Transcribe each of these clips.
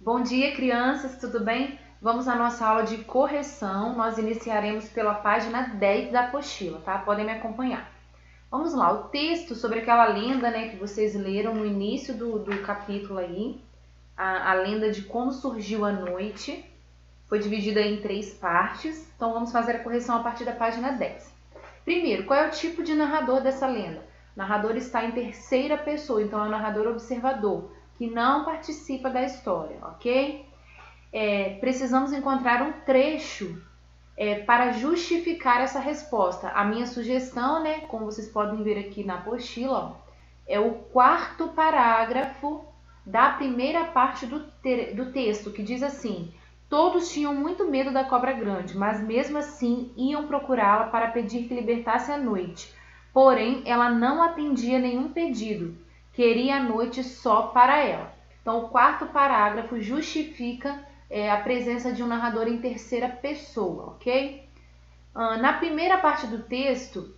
Bom dia, crianças, tudo bem? Vamos à nossa aula de correção. Nós iniciaremos pela página 10 da apostila, tá? Podem me acompanhar. Vamos lá, o texto sobre aquela lenda, né, que vocês leram no início do capítulo aí, a lenda de como surgiu a noite, foi dividida em 3 partes. Então vamos fazer a correção a partir da página 10. Primeiro, qual é o tipo de narrador dessa lenda? O narrador está em terceira pessoa, então é o narrador observador, que não participa da história, ok? Precisamos encontrar um trecho para justificar essa resposta. A minha sugestão, né, como vocês podem ver aqui na apostila, ó, é o 4º parágrafo da primeira parte do texto, que diz assim: todos tinham muito medo da cobra grande, mas mesmo assim iam procurá-la para pedir que libertasse a noite. Porém, ela não atendia nenhum pedido, queria a noite só para ela. Então, o 4º parágrafo justifica a presença de um narrador em terceira pessoa, ok? Na primeira parte do texto,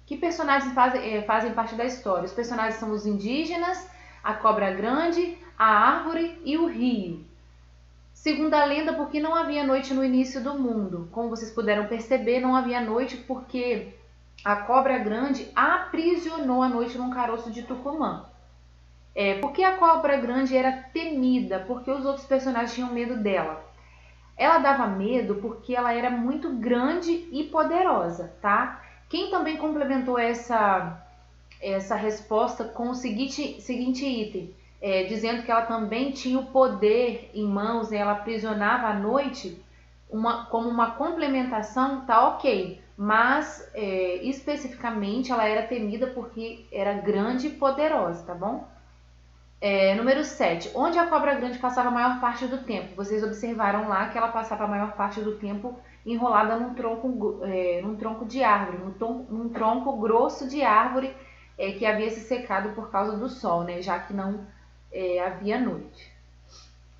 que personagens fazem parte da história? Os personagens são os indígenas, a cobra grande, a árvore e o rio. Segundo a lenda, porque não havia noite no início do mundo. Como vocês puderam perceber, não havia noite porque a cobra grande aprisionou a noite num caroço de Tucumã. Por que a cobra grande era temida? Porque os outros personagens tinham medo dela. Ela dava medo porque ela era muito grande e poderosa, tá? Quem também complementou essa resposta com o seguinte item, dizendo que ela também tinha o poder em mãos, né? Ela aprisionava a noite, como uma complementação, tá ok. Mas, especificamente, ela era temida porque era grande e poderosa, tá bom? Número 7. Onde a cobra grande passava a maior parte do tempo? Vocês observaram lá que ela passava a maior parte do tempo enrolada num tronco de árvore, num tronco grosso de árvore que havia se secado por causa do sol, né? Já que não havia noite.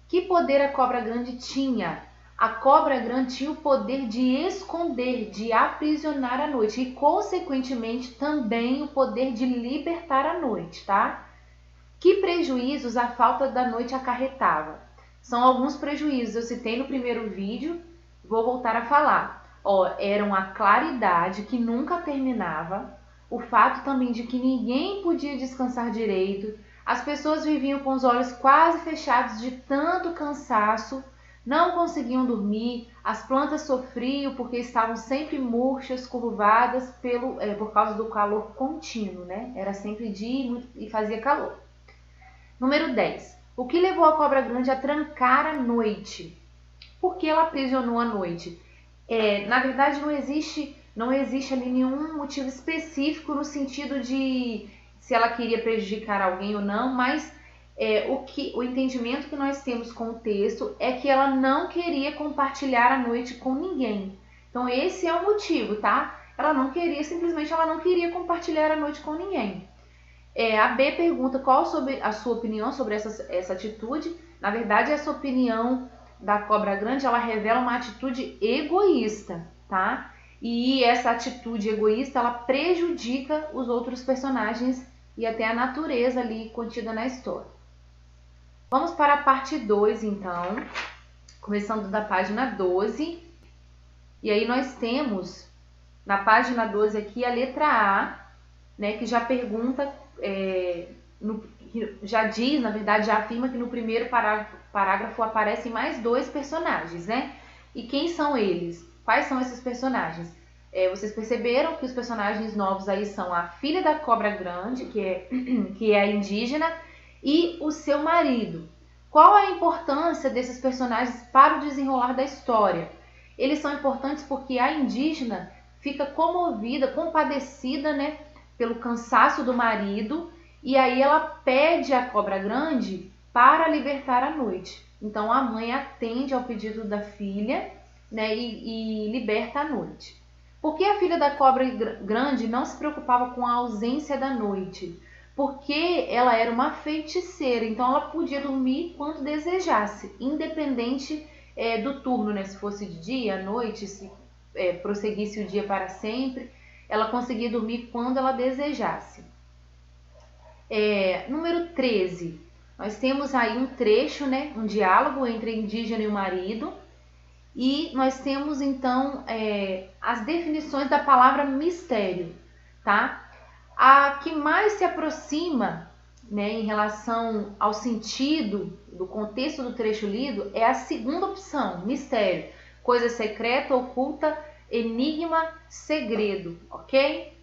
Que poder a cobra grande tinha? A cobra grande tinha o poder de esconder, de aprisionar a noite e, consequentemente, também o poder de libertar a noite, tá? Que prejuízos a falta da noite acarretava? São alguns prejuízos, eu citei no primeiro vídeo, vou voltar a falar. Eram a claridade, que nunca terminava, o fato também de que ninguém podia descansar direito, as pessoas viviam com os olhos quase fechados de tanto cansaço, não conseguiam dormir, as plantas sofriam porque estavam sempre murchas, curvadas por causa do calor contínuo, né? Era sempre dia e fazia calor. Número 10. O que levou a cobra grande a trancar a noite? Por que ela aprisionou a noite? Na verdade, não existe ali nenhum motivo específico no sentido de se ela queria prejudicar alguém ou não, mas o entendimento que nós temos com o texto é que ela não queria compartilhar a noite com ninguém. Então, esse é o motivo, tá? Simplesmente ela não queria compartilhar a noite com ninguém. A B pergunta qual a sua opinião sobre essa atitude. Na verdade, essa opinião da cobra grande, ela revela uma atitude egoísta, tá? E essa atitude egoísta, ela prejudica os outros personagens e até a natureza ali contida na história. Vamos para a parte 2, então, começando da página 12. E aí nós temos, na página 12 aqui, a letra A, né, que já pergunta, já diz, na verdade, já afirma que no primeiro parágrafo aparecem mais 2 personagens, né? E quem são eles? Quais são esses personagens? Vocês perceberam que os personagens novos aí são a filha da cobra grande, que é a indígena, e o seu marido. Qual a importância desses personagens para o desenrolar da história? Eles são importantes porque a indígena fica comovida, compadecida, né, pelo cansaço do marido, e aí ela pede à cobra grande para libertar a noite. Então a mãe atende ao pedido da filha, né, e liberta a noite. Por que a filha da cobra grande não se preocupava com a ausência da noite? Porque ela era uma feiticeira, então ela podia dormir quando desejasse, independente do turno, né? Se fosse de dia, à noite, se prosseguisse o dia para sempre, ela conseguia dormir quando ela desejasse. Número 13. Nós temos aí um trecho, né, um diálogo entre a indígena e o marido. E nós temos, então, as definições da palavra mistério, tá? A que mais se aproxima, né, em relação ao sentido do contexto do trecho lido é a segunda opção, mistério. Coisa secreta, oculta, enigma, segredo, ok?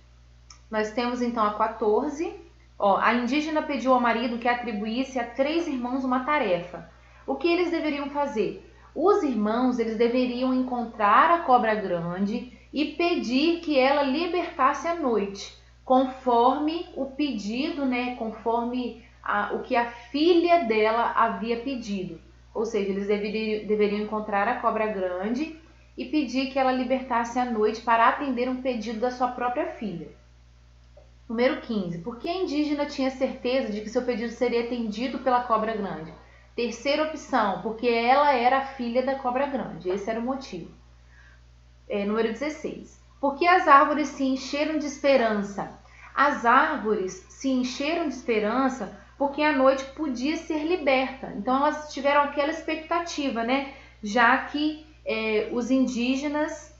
Nós temos, então, a 14. A indígena pediu ao marido que atribuísse a 3 irmãos uma tarefa. O que eles deveriam fazer? Os irmãos, eles deveriam encontrar a cobra grande e pedir que ela libertasse a noite, conforme o pedido, né, conforme o que a filha dela havia pedido. Ou seja, eles deveriam encontrar a cobra grande e pedir que ela libertasse a noite para atender um pedido da sua própria filha. Número 15. Por que a indígena tinha certeza de que seu pedido seria atendido pela cobra grande? Terceira opção, porque ela era a filha da cobra grande. Esse era o motivo. Número 16. Por que as árvores se encheram de esperança? As árvores se encheram de esperança porque a noite podia ser liberta. Então elas tiveram aquela expectativa, né? Já que os indígenas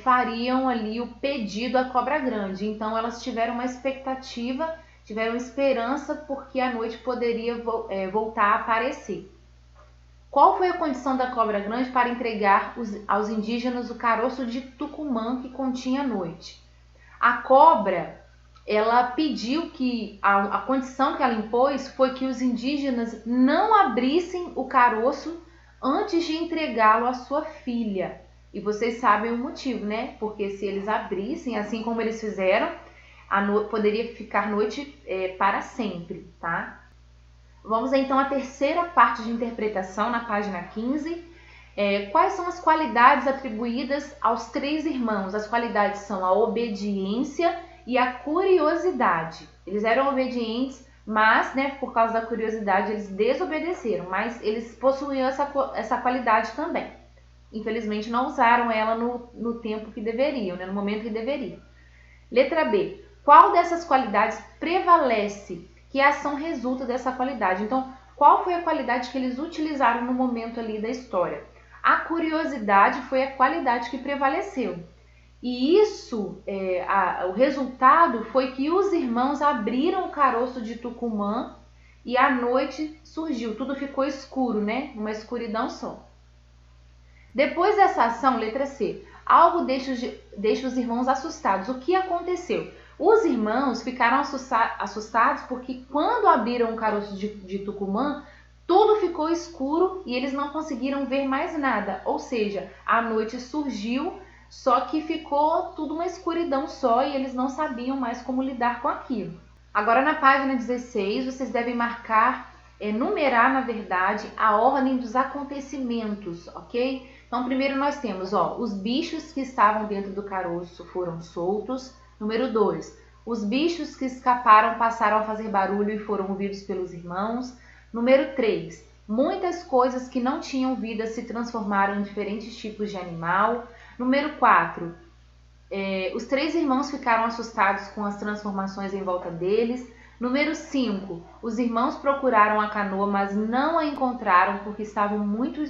fariam ali o pedido à cobra grande. Então elas tiveram uma expectativa, tiveram esperança porque a noite poderia voltar a aparecer. Qual foi a condição da cobra grande para entregar aos indígenas o caroço de Tucumã que continha a noite? A cobra, ela pediu que, a condição que ela impôs foi que os indígenas não abrissem o caroço antes de entregá-lo à sua filha. E vocês sabem o motivo, né? Porque se eles abrissem, assim como eles fizeram, poderia ficar noite para sempre, tá? Vamos então à terceira parte de interpretação, na página 15. Quais são as qualidades atribuídas aos 3 irmãos? As qualidades são a obediência e a curiosidade. Eles eram obedientes, mas, né, por causa da curiosidade, eles desobedeceram, mas eles possuíam essa qualidade também. Infelizmente, não usaram ela no tempo que deveriam, né, no momento que deveriam. Letra B. Qual dessas qualidades prevalece? Que ação resulta dessa qualidade? Então, qual foi a qualidade que eles utilizaram no momento ali da história? A curiosidade foi a qualidade que prevaleceu. E isso, o resultado foi que os irmãos abriram o caroço de Tucumã e a noite surgiu. Tudo ficou escuro, né? Uma escuridão só. Depois dessa ação, letra C, algo deixa os irmãos assustados. O que aconteceu? Os irmãos ficaram assustados porque quando abriram o caroço de Tucumã, tudo ficou escuro e eles não conseguiram ver mais nada. Ou seja, a noite surgiu, só que ficou tudo uma escuridão só e eles não sabiam mais como lidar com aquilo. Agora na página 16, vocês devem numerar, na verdade, a ordem dos acontecimentos, ok? Então, primeiro nós temos, os bichos que estavam dentro do caroço foram soltos. Número 2, os bichos que escaparam passaram a fazer barulho e foram ouvidos pelos irmãos. Número 3, muitas coisas que não tinham vida se transformaram em diferentes tipos de animal. Número 4, os 3 irmãos ficaram assustados com as transformações em volta deles. Número 5, os irmãos procuraram a canoa, mas não a encontraram porque estava muito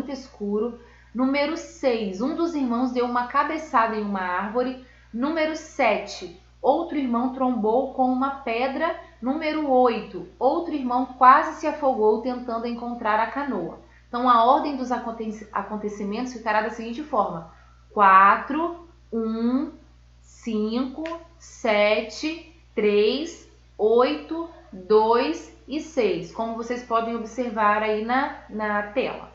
escuro. Número 6, um dos irmãos deu uma cabeçada em uma árvore. Número 7, outro irmão trombou com uma pedra. Número 8, outro irmão quase se afogou tentando encontrar a canoa. Então, a ordem dos acontecimentos ficará da seguinte forma: 4, 1, 5, 7, 3, 8, 2 e 6, como vocês podem observar aí na tela.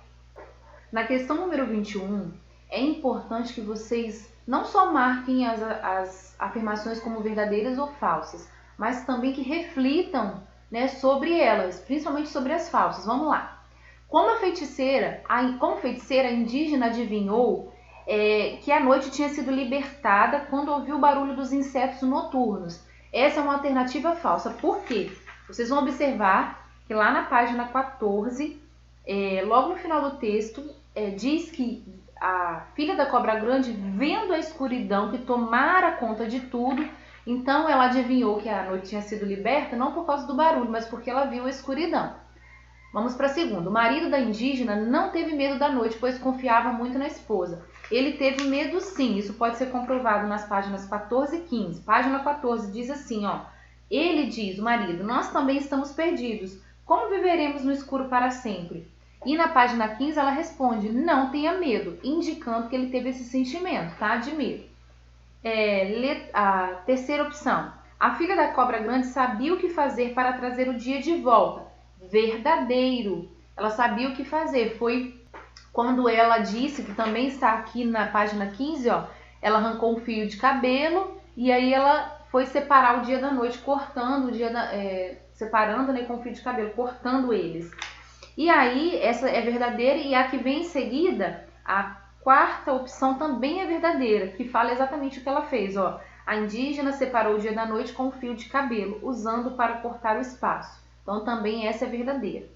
Na questão número 21, é importante que vocês não só marquem as afirmações como verdadeiras ou falsas, mas também que reflitam, né, sobre elas, principalmente sobre as falsas. Vamos lá. Como feiticeira, a indígena adivinhou que a noite tinha sido libertada quando ouviu o barulho dos insetos noturnos. Essa é uma alternativa falsa. Por quê? Vocês vão observar que lá na página 14, logo no final do texto, diz que a filha da cobra grande, vendo a escuridão que tomara conta de tudo, Então ela adivinhou que a noite tinha sido liberta não por causa do barulho, mas porque ela viu a escuridão. Vamos para a segunda. O marido da indígena não teve medo da noite, pois confiava muito na esposa. Ele teve medo sim, isso pode ser comprovado nas páginas 14 e 15. Página 14 diz assim, ó. Ele diz, o marido, nós também estamos perdidos. Como viveremos no escuro para sempre? E na página 15 ela responde, não tenha medo, indicando que ele teve esse sentimento, tá? De medo. A terceira opção. A filha da cobra grande sabia o que fazer para trazer o dia de volta. Verdadeiro. Ela sabia o que fazer. Foi quando ela disse, que também está aqui na página 15, ó, ela arrancou um fio de cabelo e aí ela foi separar o dia da noite, cortando o dia separando, né, com o fio de cabelo, cortando eles. E aí, essa é verdadeira, e a que vem em seguida, a quarta opção também é verdadeira, que fala exatamente o que ela fez, ó. A indígena separou o dia da noite com um fio de cabelo, usando para cortar o espaço. Então também essa é verdadeira.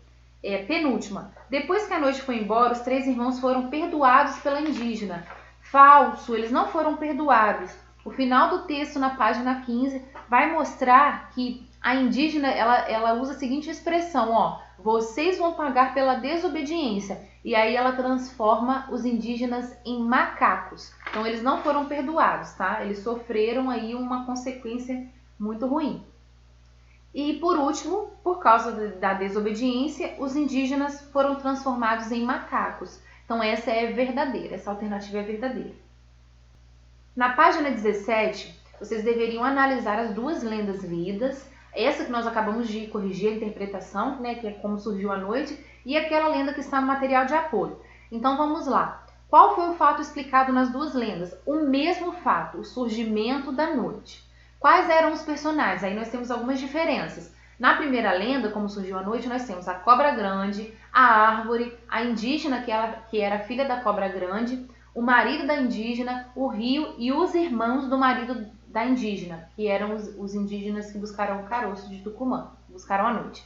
Penúltima. Depois que a noite foi embora, os 3 irmãos foram perdoados pela indígena. Falso, eles não foram perdoados. O final do texto, na página 15, vai mostrar que a indígena, ela usa a seguinte expressão, ó. Vocês vão pagar pela desobediência. E aí ela transforma os indígenas em macacos. Então eles não foram perdoados, tá? Eles sofreram aí uma consequência muito ruim. E por último, por causa da desobediência, os indígenas foram transformados em macacos. Então essa é verdadeira, essa alternativa é verdadeira. Na página 17, vocês deveriam analisar as 2 lendas lidas, essa que nós acabamos de corrigir a interpretação, né, que é como surgiu a noite, e aquela lenda que está no material de apoio. Então vamos lá. Qual foi o fato explicado nas 2 lendas? O mesmo fato, o surgimento da noite. Quais eram os personagens? Aí nós temos algumas diferenças. Na primeira lenda, como surgiu a noite, nós temos a cobra grande, a árvore, a indígena, que era filha da cobra grande, o marido da indígena, o rio e os irmãos do marido da indígena, que eram os indígenas que buscaram o caroço de Tucumã, buscaram a noite.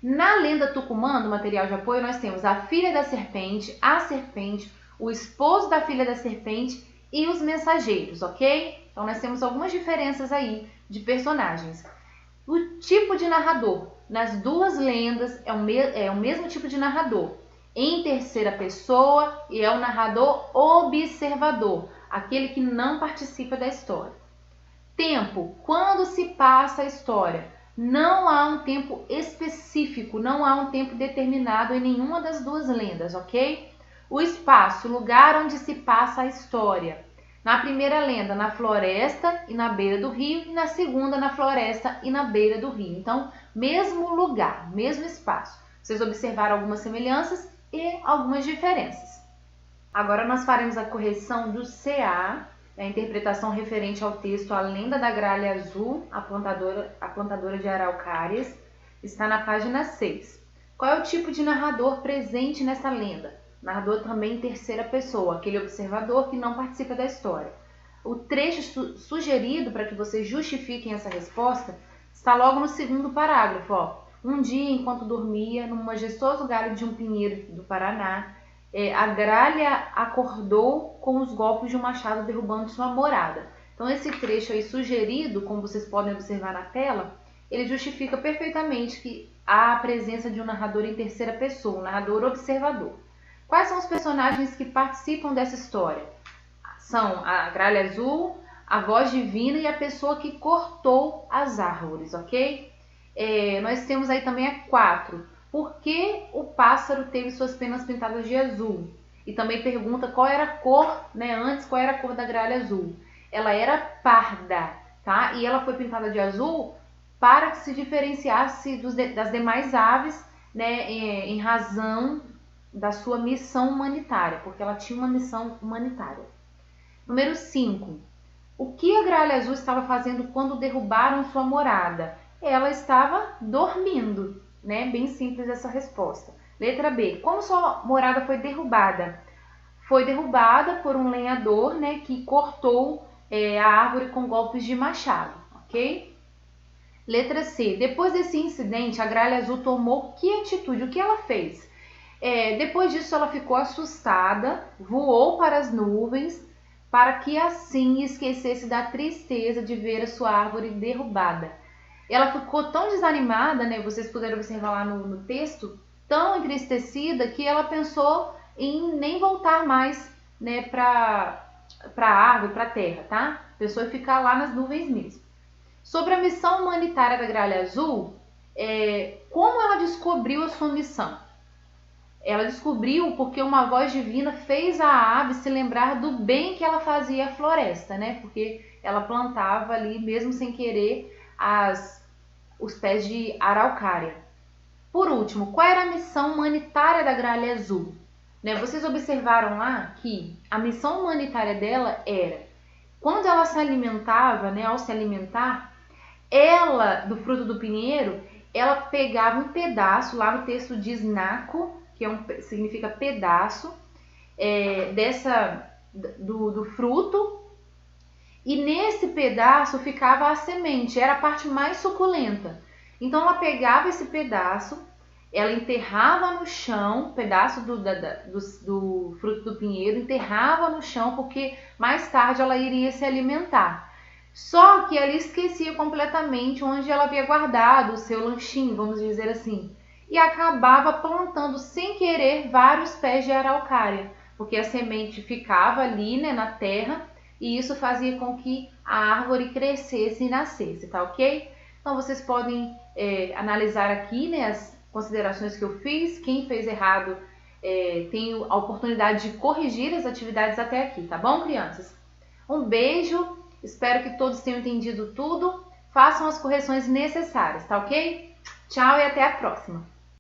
Na lenda Tucumã, no material de apoio, nós temos a filha da serpente, a serpente, o esposo da filha da serpente e os mensageiros, ok? Então nós temos algumas diferenças aí de personagens. O tipo de narrador. Nas 2 lendas é o mesmo tipo de narrador. Em terceira pessoa e é o narrador observador, aquele que não participa da história. Tempo. Quando se passa a história? Não há um tempo específico, não há um tempo determinado em nenhuma das 2 lendas, ok? O espaço, lugar onde se passa a história. Na primeira lenda, na floresta e na beira do rio, e na segunda, na floresta e na beira do rio. Então, mesmo lugar, mesmo espaço. Vocês observaram algumas semelhanças e algumas diferenças. Agora nós faremos a correção do CA, a interpretação referente ao texto A Lenda da Gralha Azul, a plantadora de araucárias, está na página 6. Qual é o tipo de narrador presente nessa lenda? Narrador também em terceira pessoa, aquele observador que não participa da história. O trecho sugerido para que vocês justifiquem essa resposta está logo no segundo parágrafo. Ó. Um dia, enquanto dormia, num majestoso galho de um pinheiro do Paraná, a gralha acordou com os golpes de um machado derrubando sua morada. Então esse trecho aí sugerido, como vocês podem observar na tela, ele justifica perfeitamente que há a presença de um narrador em terceira pessoa, um narrador observador. Quais são os personagens que participam dessa história? São a gralha azul, a voz divina e a pessoa que cortou as árvores, ok? Nós temos aí também a 4. Por que o pássaro teve suas penas pintadas de azul? E também pergunta qual era a cor, né? Antes, qual era a cor da gralha azul? Ela era parda, tá? E ela foi pintada de azul para que se diferenciasse das demais aves, né? Em razão da sua missão humanitária, porque ela tinha uma missão humanitária. Número 5. O que a gralha azul estava fazendo quando derrubaram sua morada? Ela estava dormindo, né? Bem simples essa resposta. Letra B. Como sua morada foi derrubada? Foi derrubada por um lenhador, né? Que cortou a árvore com golpes de machado, ok? Letra C. Depois desse incidente, a gralha azul tomou que atitude? O que ela fez? Depois disso, ela ficou assustada, voou para as nuvens para que assim esquecesse da tristeza de ver a sua árvore derrubada. Ela ficou tão desanimada, né? Vocês puderam observar lá no texto, tão entristecida, que ela pensou em nem voltar mais, né, para a árvore, para a terra, tá? Pensou em ficar lá nas nuvens mesmo. Sobre a missão humanitária da Gralha Azul, como ela descobriu a sua missão? Ela descobriu porque uma voz divina fez a ave se lembrar do bem que ela fazia à floresta, né? Porque ela plantava ali, mesmo sem querer, os pés de araucária. Por último, qual era a missão humanitária da Gralha Azul? Né? Vocês observaram lá que a missão humanitária dela era, quando ela se alimentava, né, ao se alimentar, ela, do fruto do pinheiro, ela pegava um pedaço, lá no texto diz naco, que significa pedaço, do fruto, e nesse pedaço ficava a semente, era a parte mais suculenta. Então ela pegava esse pedaço, ela enterrava no chão, pedaço do fruto do pinheiro, enterrava no chão, porque mais tarde ela iria se alimentar. Só que ela esquecia completamente onde ela havia guardado o seu lanchinho, vamos dizer assim, e acabava plantando sem querer vários pés de araucária, porque a semente ficava ali, né, na terra, e isso fazia com que a árvore crescesse e nascesse, tá ok? Então vocês podem analisar aqui, né, as considerações que eu fiz. Quem fez errado tem a oportunidade de corrigir as atividades até aqui, tá bom, crianças? Um beijo, espero que todos tenham entendido tudo. Façam as correções necessárias, tá ok? Tchau e até a próxima!